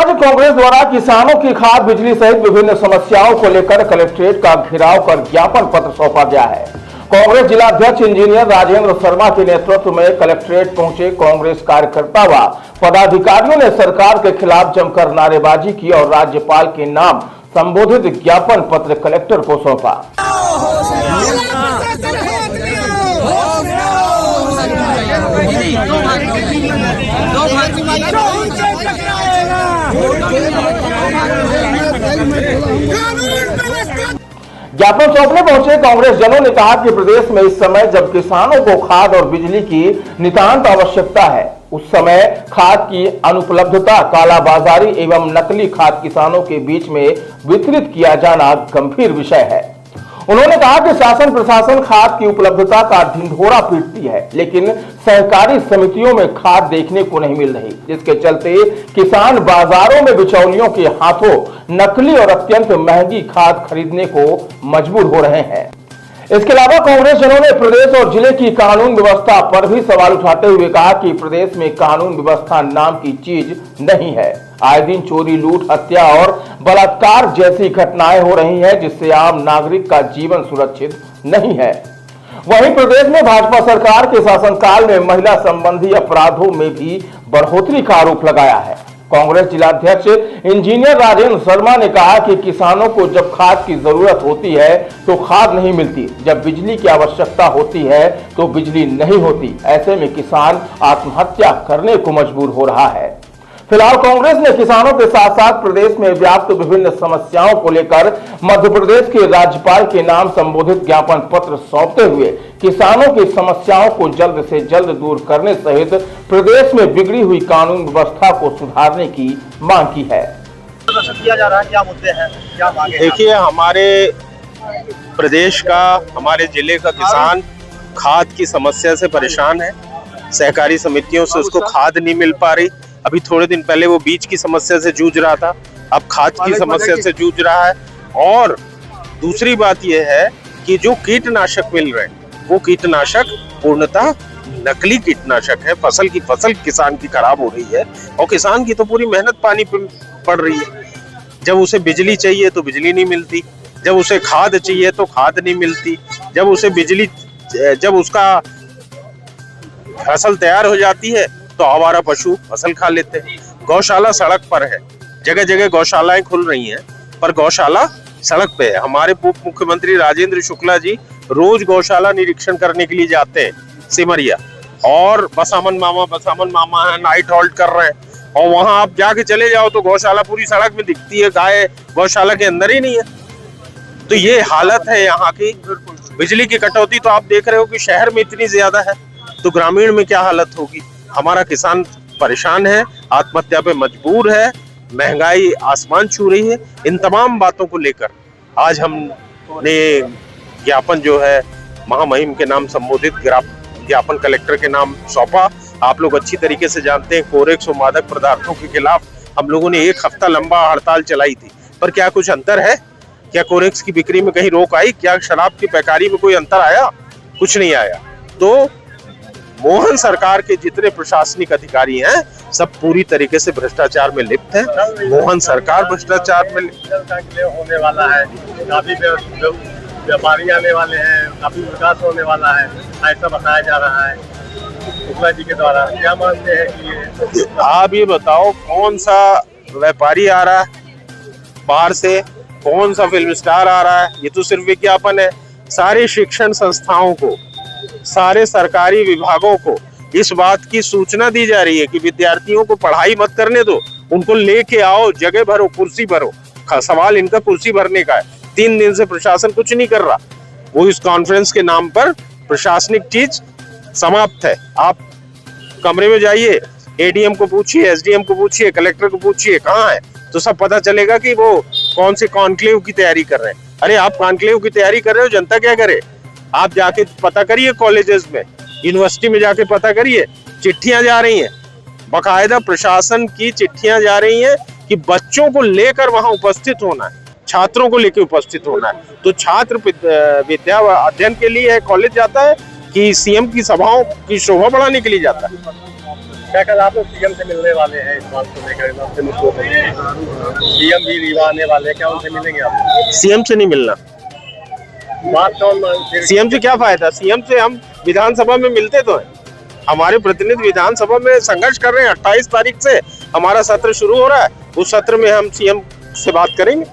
राज्य कांग्रेस द्वारा किसानों की खाद बिजली सहित विभिन्न समस्याओं को लेकर कलेक्ट्रेट का घेराव कर ज्ञापन पत्र सौंपा गया है। कांग्रेस जिला अध्यक्ष इंजीनियर राजेंद्र शर्मा के नेतृत्व में कलेक्ट्रेट पहुंचे कांग्रेस कार्यकर्ता व पदाधिकारियों ने सरकार के खिलाफ जमकर नारेबाजी की और राज्यपाल के नाम संबोधित ज्ञापन पत्र कलेक्टर को सौंपा। ज्ञापन सौंपने पहुंचे कांग्रेस जनों ने कहा कि प्रदेश में इस समय जब किसानों को खाद और बिजली की नितांत आवश्यकता है, उस समय खाद की अनुपलब्धता, कालाबाजारी एवं नकली खाद किसानों के बीच में वितरित किया जाना गंभीर विषय है। उन्होंने कहा कि शासन प्रशासन खाद की उपलब्धता का ढिंढोरा पीटती है, लेकिन सहकारी समितियों में खाद देखने को नहीं मिल रही, जिसके चलते किसान बाजारों में बिचौलियों के हाथों नकली और अत्यंत महंगी खाद खरीदने को मजबूर हो रहे हैं। इसके अलावा कांग्रेस जनों ने प्रदेश और जिले की कानून व्यवस्था पर भी सवाल उठाते हुए कहा कि प्रदेश में कानून व्यवस्था नाम की चीज नहीं है। आए दिन चोरी, लूट, हत्या और बलात्कार जैसी घटनाएं हो रही हैं, जिससे आम नागरिक का जीवन सुरक्षित नहीं है। वहीं प्रदेश में भाजपा सरकार के शासनकाल में महिला संबंधी अपराधों में भी बढ़ोतरी का आरोप लगाया है। कांग्रेस जिलाध्यक्ष इंजीनियर राजेंद्र शर्मा ने कहा कि किसानों को जब खाद की जरूरत होती है तो खाद नहीं मिलती, जब बिजली की आवश्यकता होती है तो बिजली नहीं होती। ऐसे में किसान आत्महत्या करने को मजबूर हो रहा है। फिलहाल कांग्रेस ने किसानों के साथ साथ प्रदेश में व्याप्त विभिन्न समस्याओं को लेकर मध्य प्रदेश के राज्यपाल के नाम संबोधित ज्ञापन पत्र सौंपते हुए किसानों की समस्याओं को जल्द से जल्द दूर करने सहित प्रदेश में बिगड़ी हुई कानून व्यवस्था को सुधारने की मांग की है। किया जा रहा है, क्या मुद्दे हैं, क्या मांगे? देखिए, हमारे प्रदेश का, हमारे जिले का किसान खाद की समस्या से परेशान है। सहकारी समितियों से उसको खाद नहीं मिल पा रही। अभी थोड़े दिन पहले वो बीज की समस्या से जूझ रहा था, अब खाद की समस्या से जूझ रहा है। और दूसरी बात यह है कि जो कीटनाशक मिल रहे हैं वो कीटनाशक पूर्णतः नकली कीटनाशक है। फसल किसान की खराब हो रही है और किसान की तो पूरी मेहनत पानी पड़ रही है। जब उसे बिजली चाहिए तो बिजली नहीं मिलती, जब उसे खाद चाहिए तो खाद नहीं मिलती, जब उसका फसल तैयार हो जाती है तो आवारा पशु फसल खा लेते हैं। गौशाला सड़क पर है, जगह जगह गौशालाएं खुल रही हैं, पर गौशाला सड़क पे है। हमारे उप मुख्यमंत्री राजेंद्र शुक्ला जी रोज गौशाला निरीक्षण करने के लिए जाते हैं सिमरिया, और बसामन मामा है, नाइट हॉल्ट कर रहे हैं। और वहां आप जाके चले जाओ तो गौशाला पूरी सड़क में दिखती है, गाय गौशाला के अंदर ही नहीं है। तो ये हालत है यहाँ की। बिजली की कटौती तो आप देख रहे हो कि शहर में इतनी ज्यादा है, तो ग्रामीण में क्या हालत होगी। हमारा किसान परेशान है, आत्महत्या पे मजबूर है, महंगाई आसमान छू रही है। इन तमाम बातों को लेकर आज हमने ज्ञापन जो है महामहिम के नाम संबोधित ज्ञापन कलेक्टर के नाम सौंपा। आप लोग अच्छी तरीके से जानते हैं, कोरेक्स और मादक पदार्थों के खिलाफ हम लोगों ने 1 हफ्ता लंबा हड़ताल चलाई थी, पर क्या कुछ अंतर है? क्या कोरेक्स की बिक्री में कहीं रोक आई? क्या शराब की पैकारी में कोई अंतर आया? कुछ नहीं आया। तो मोहन सरकार के जितने प्रशासनिक अधिकारी हैं सब पूरी तरीके से भ्रष्टाचार में लिप्त हैं। मोहन सरकार भ्रष्टाचार में होने वाला है, काफी व्यापारी आने वाले हैं, काफी विकास होने वाला है, ऐसा बताया जा रहा है शुक्ला जी के द्वारा। क्या मानते हैं कि आप ये बताओ, कौन सा व्यापारी आ रहा है बाहर से, कौन सा फिल्म स्टार आ रहा है? ये तो सिर्फ विज्ञापन है। सारे शिक्षण संस्थाओं को, सारे सरकारी विभागों को इस बात की सूचना दी जा रही है कि विद्यार्थियों को पढ़ाई मत करने दो, उनको लेके आओ, जगह भरो, कुर्सी भरो। सवाल इनका कुर्सी भरने का है। 3 दिन से प्रशासन कुछ नहीं कर रहा। वो इस कॉन्फ्रेंस के नाम पर प्रशासनिक चीज समाप्त है। आप कमरे में जाइए, एडीएम को पूछिए, एसडीएम को पूछिए, कलेक्टर को पूछिए कहाँ है, तो सब पता चलेगा कि वो कौन से कॉन्क्लेव की तैयारी कर रहे हैं। अरे आप कॉन्क्लेव की तैयारी कर रहे हो, जनता क्या करे? आप जाके पता करिए, कॉलेजेस में, यूनिवर्सिटी में जाके पता करिए, चिट्ठियां जा रही हैं, बाकायदा प्रशासन की चिट्ठियां जा रही हैं कि बच्चों को लेकर वहां उपस्थित होना है, छात्रों को लेकर उपस्थित होना है। तो छात्र विद्या अध्ययन के लिए कॉलेज जाता है कि सीएम की सभाओं की शोभा बढ़ाने के लिए जाता है? क्या कल आप लोग सीएम से मिलने वाले हैं इस बात को लेकर, सीएम भी रीवा आने वाले हैं, क्या उनसे मिलेंगे आप? सीएम से नहीं मिलना। बात कौन फिर सीएम से क्या फायदा? सीएम से हम विधानसभा में मिलते तो हैं, हमारे प्रतिनिधि विधानसभा में संघर्ष कर रहे हैं। 28 तारीख से हमारा सत्र शुरू हो रहा है, उस सत्र में हम सीएम से बात करेंगे।